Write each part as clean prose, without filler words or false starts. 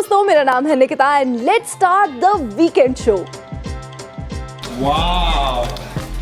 दोस्तों, मेरा नाम है Nikita and let's start the weekend show. Wow!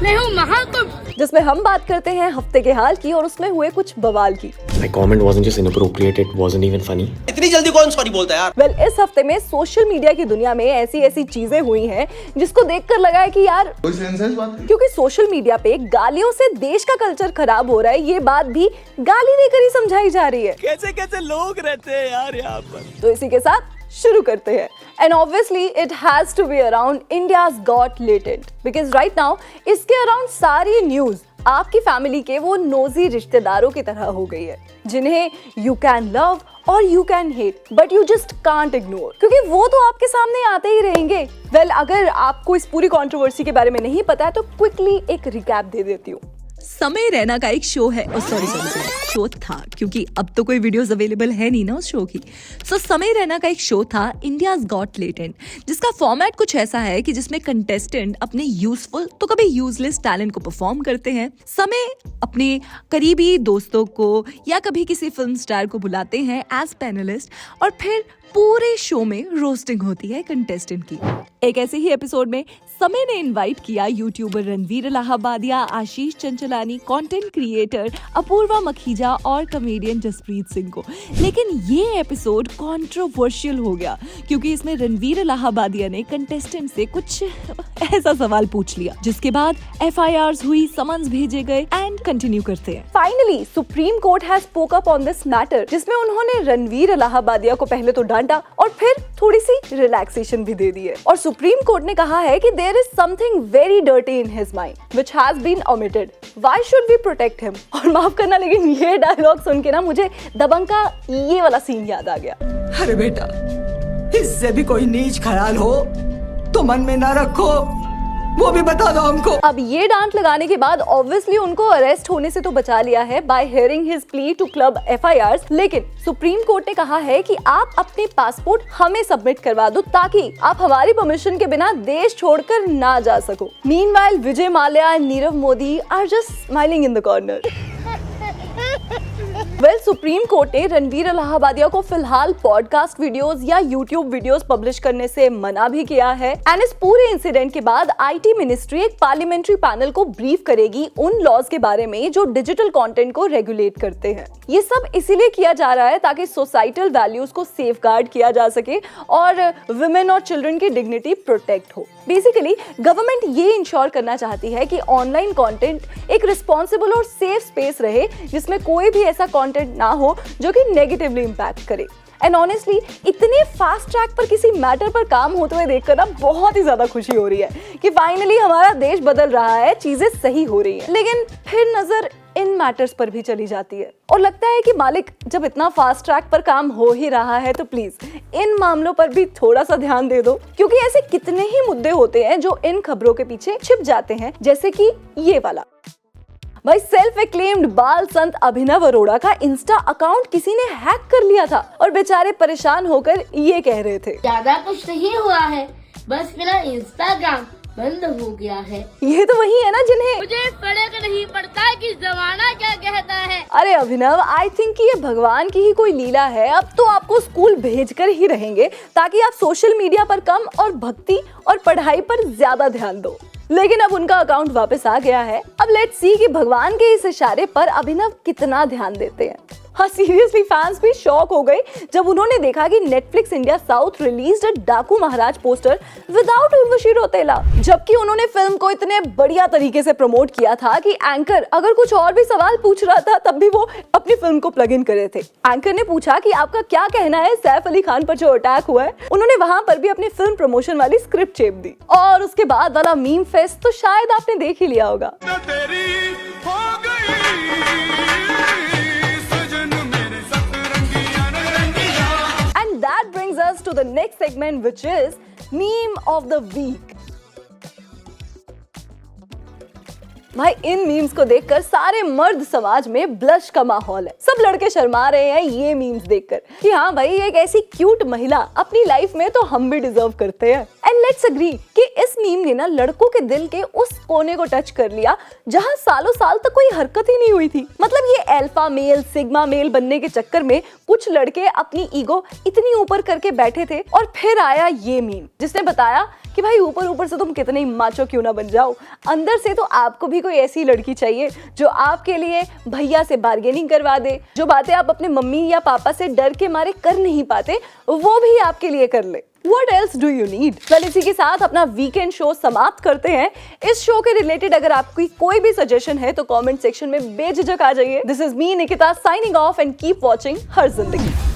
मैं हूँ महाकुंभ, जिसमें हम बात करते हैं हफ्ते के हाल की और उसमें हुए कुछ बवाल की। My comment wasn't just inappropriate, it wasn't even funny. इतनी जल्दी कौन सॉरी बोलता है यार? वेल, इस हफ्ते में सोशल मीडिया की दुनिया में ऐसी चीजें हुई हैं जिसको देखकर लगा है कि यार कोई सेंस है इस बात की? क्योंकि सोशल मीडिया पे गालियों से देश का कल्चर खराब हो रहा है, ये बात भी गाली देकर ही समझाई जा रही है। कैसे कैसे लोग रहते हैं यार यहाँ पर। तो इसी के साथ शुरू करते हैं and obviously it has to be around India's got latent, because right now इसके अराउंड सारी न्यूज आपकी फैमिली के वो नोजी रिश्तेदारों की तरह हो गई है जिन्हें यू कैन लव और you can hate but you just can't ignore, क्योंकि वो तो आपके सामने आते ही रहेंगे। वेल, अगर आपको इस पूरी कंट्रोवर्सी के बारे में नहीं पता है तो क्विकली एक रिकैप दे देती हूँ। समय रैना का एक शो है, सॉरी शो था, क्योंकि अब तो कोई वीडियोस अवेलेबल है नहीं ना उस शो की। समय रैना का एक शो था इंडियाज गॉट लेटेंट, जिसका फॉर्मेट कुछ ऐसा है कि जिसमें कंटेस्टेंट अपने यूजफुल तो कभी यूजलेस टैलेंट को परफॉर्म करते हैं। समय अपने करीबी दोस्तों को या कभी किसी फिल्म स्टार को बुलाते हैं एज पैनलिस्ट और फिर पूरे शो में रोस्टिंग होती है कंटेस्टेंट की। एक ऐसे ही एपिसोड में समय ने इनवाइट किया यूट्यूबर रणवीर इलाहाबादिया, आशीष चंचलानी, कंटेंट क्रिएटर अपूर्वा मखीजा और कॉमेडियन जसप्रीत सिंह को। लेकिन ये एपिसोड कंट्रोवर्शियल हो गया क्योंकि इसमें रणवीर इलाहाबादिया ने कंटेस्टेंट से कुछ ऐसा सवाल पूछ लिया जिसके बाद FIRs हुई, समन्स भेजे गए एंड कंटिन्यू करते हैं। Finally supreme court has spoke up on this matter, जिसमें उन्होंने रणवीर इलाहाबादिया को पहले तो डांटा और फिर थोड़ी सी रिलैक्सेशन भी दे दी है। और सुप्रीम कोर्ट ने कहा है कि there is something very dirty in his mind which has been omitted, why should we protect him. और माफ करना, लेकिन ये डायलॉग सुन के ना मुझे दबंग का ये वाला सीन याद आ गया। अरे बेटा, इससे भी कोई नीच ख्याल हो तो मन में ना रखो, वो भी बता दो हमको। अब ये डांट लगाने के बाद ऑब्वियसली उनको अरेस्ट होने से तो बचा लिया है by hearing his plea to club FIRs, लेकिन सुप्रीम कोर्ट ने कहा है कि आप अपने पासपोर्ट हमें सबमिट करवा दो ताकि आप हमारी परमिशन के बिना देश छोड़कर ना जा सको। Meanwhile Vijay Mallya and Nirav Modi are just smiling in the corner. Well, supreme court ने रणवीर इलाहाबादिया को फिलहाल पॉडकास्ट वीडियोस या यूट्यूब वीडियोस पब्लिश करने से मना भी किया है एंड इस पूरे इंसिडेंट के बाद IT मिनिस्ट्री एक पार्लियामेंट्री पैनल को ब्रीफ करेगी उन लॉज के बारे में जो डिजिटल कंटेंट को रेगुलेट करते हैं। ये सब इसीलिए किया जा रहा है ताकि सोसाइटल वैल्यूज को सेफगार्ड किया जा सके और वुमेन और चिल्ड्रन की डिग्निटी प्रोटेक्ट हो। बेसिकली गवर्नमेंट ये इंश्योर करना चाहती है कि ऑनलाइन कंटेंट एक रिस्पॉन्सिबल और सेफ स्पेस रहे जिसमें कोई भी ऐसा कंटेंट ना हो जो कि नेगेटिवली इम्पैक्ट करे। एंड ऑनेस्टली इतने फास्ट ट्रैक पर किसी मैटर पर काम होते हुए देखकर ना बहुत ही ज्यादा खुशी हो रही है कि फाइनली हमारा देश बदल रहा है, चीजें सही हो रही हैं। लेकिन फिर नजर इन मैटर्स पर भी चली जाती है और लगता है कि मालिक जब इतना फास्ट ट्रैक पर काम हो ही रहा है तो प्लीज इन मामलों पर भी थोड़ा सा ध्यान दे दो, क्योंकि ऐसे कितने ही मुद्दे होते हैं जो इन खबरों के पीछे छिप जाते हैं, जैसे कि ये वाला। भाई, सेल्फ एक्लेम्ड बाल संत अभिनव अरोड़ा का इंस्टा अकाउंट किसी ने हैक कर लिया था और बेचारे परेशान होकर ये कह रहे थे, ज्यादा कुछ नहीं हुआ है, बस मेरा इंस्टाग्राम बंद हो गया है। ये तो वही है ना जिन्हें मुझे फर्क नहीं पड़ता कि जमाना क्या कहता है। अरे अभिनव, आई थिंक कि ये भगवान की ही कोई लीला है। अब तो आपको स्कूल भेजकर ही रहेंगे ताकि आप सोशल मीडिया पर कम और भक्ति और पढ़ाई पर ज्यादा ध्यान दो। लेकिन अब उनका अकाउंट वापस आ गया है। अब लेट्स सी कि भगवान के इस इशारे पर अभिनव कितना ध्यान देते हैं। हाँ, सीरियसली फैंस भी शॉक हो गए जब उन्होंने देखा कि Netflix India south released a डाकू महाराज पोस्टर विदाउट उर्वशी रौतेला, जबकि उन्होंने फिल्म को इतने बढ़िया तरीके से प्रमोट किया था कि एंकर अगर कुछ और भी सवाल पूछ रहा था तब भी वो अपनी फिल्म को प्लग इन करे थे। एंकर ने पूछा कि आपका क्या कहना है सैफ अली खान पर जो अटैक हुआ है। उन्होंने वहां पर भी अपनी फिल्म प्रमोशन वाली स्क्रिप्ट चेप दी और उसके बाद वाला मीम फेस्ट तो शायद आपने देख ही लिया होगा। That brings us to the next segment, which is meme of the week. भाई, इन मीम्स को देखकर सारे मर्द समाज में ब्लश का माहौल है। सब लड़के शर्मा रहे हैं ये मीम्स देखकर कि हाँ भाई, एक ऐसी क्यूट महिला अपनी लाइफ में तो हम भी डिजर्व करते हैं। एंड लेट्स एग्री कि इस मीम ने ना लड़कों के दिल के उस कोने को टच कर लिया जहां सालों साल तक कोई हरकत ही नहीं हुई थी। मतलब ये अल्फा मेल सिग्मा मेल बनने के चक्कर में कुछ लड़के अपनी ईगो इतनी ऊपर करके बैठे थे और फिर आया ये मीम जिसने बताया कि भाई ऊपर ऊपर से तुम कितने ही माचो क्यों ना बन जाओ, अंदर से तो आपको भी कोई ऐसी लड़की चाहिए जो आपके लिए भैया से बार्गेनिंग करवा दे, जो बातें आप अपने मम्मी या पापा से डर के मारे कर नहीं पाते वो भी आपके लिए कर ले। What else do you need? Well, इसी के साथ अपना वीकेंड शो समाप्त करते हैं। इस शो के रिलेटेड अगर आपकी कोई भी सजेशन है तो कमेंट सेक्शन में बेझिझक आ जाइए। This is me Nikita signing off and keep watching हर जिंदगी।